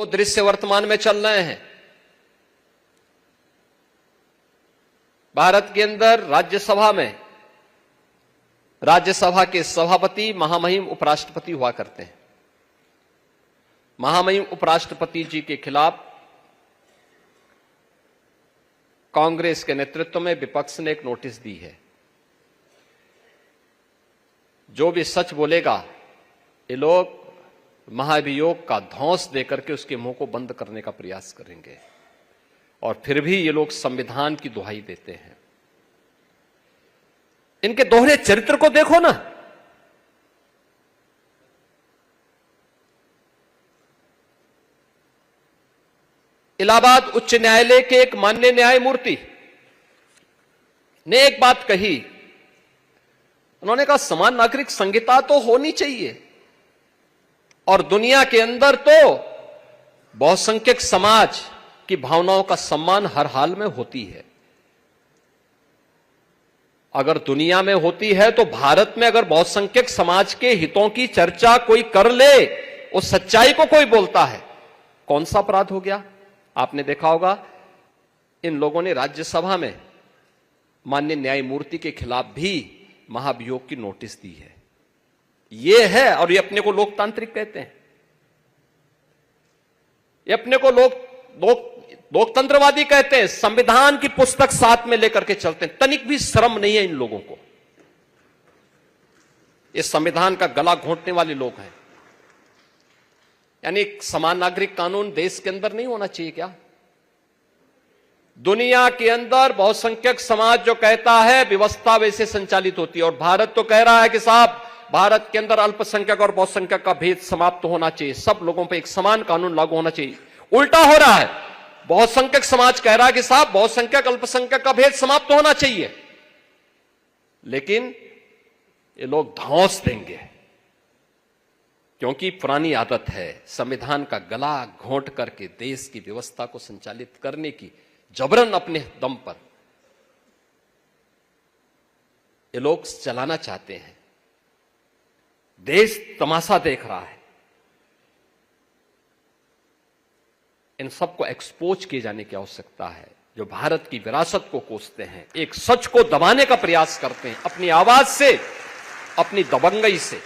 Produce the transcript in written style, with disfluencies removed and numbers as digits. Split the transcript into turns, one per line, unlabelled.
वो दृश्य वर्तमान में चल रहे हैं। भारत के अंदर राज्यसभा के सभापति महामहिम उपराष्ट्रपति हुआ करते हैं। महामहिम उपराष्ट्रपति जी के खिलाफ कांग्रेस के नेतृत्व में विपक्ष ने एक नोटिस दी है। जो भी सच बोलेगा ये लोग महाभियोग का धौंस देकर के उसके मुंह को बंद करने का प्रयास करेंगे, और फिर भी ये लोग संविधान की दुहाई देते हैं। इनके दोहरे चरित्र को देखो ना। इलाहाबाद उच्च न्यायालय के एक माननीय न्यायमूर्ति ने एक बात कही। उन्होंने कहा समान नागरिक संहिता तो होनी चाहिए, और दुनिया के अंदर तो बहुसंख्यक समाज की भावनाओं का सम्मान हर हाल में होती है। अगर दुनिया में होती है तो भारत में अगर बहुसंख्यक समाज के हितों की चर्चा कोई कर ले, उस सच्चाई को कोई बोलता है, कौन सा अपराध हो गया? आपने देखा होगा इन लोगों ने राज्यसभा में माननीय न्यायमूर्ति के खिलाफ भी महाभियोग की नोटिस दी है। ये है, और ये अपने को लोकतांत्रिक कहते हैं, ये अपने को लोकतंत्रवादी कहते हैं। संविधान की पुस्तक साथ में लेकर के चलते हैं। तनिक भी शर्म नहीं है इन लोगों को। ये संविधान का गला घोंटने वाले लोग हैं। यानी समान नागरिक कानून देश के अंदर नहीं होना चाहिए क्या? दुनिया के अंदर बहुसंख्यक समाज जो कहता है व्यवस्था वैसे संचालित होती है, और भारत तो कह रहा है कि साहब भारत के अंदर अल्पसंख्यक और बहुसंख्यक का भेद समाप्त होना चाहिए, सब लोगों पर एक समान कानून लागू होना चाहिए। उल्टा हो रहा है। बहुसंख्यक समाज कह रहा है कि साहब बहुसंख्यक अल्पसंख्यक का भेद समाप्त होना चाहिए, लेकिन ये लोग धौंस देंगे, क्योंकि पुरानी आदत है संविधान का गला घोंट करके देश की व्यवस्था को संचालित करने की, जबरन अपने दम पर ये लोग चलाना चाहते हैं। देश तमाशा देख रहा है। इन सबको एक्सपोज किए जाने की आवश्यकता है, जो भारत की विरासत को कोसते हैं, एक सच को दबाने का प्रयास करते हैं अपनी आवाज से, अपनी दबंगई से।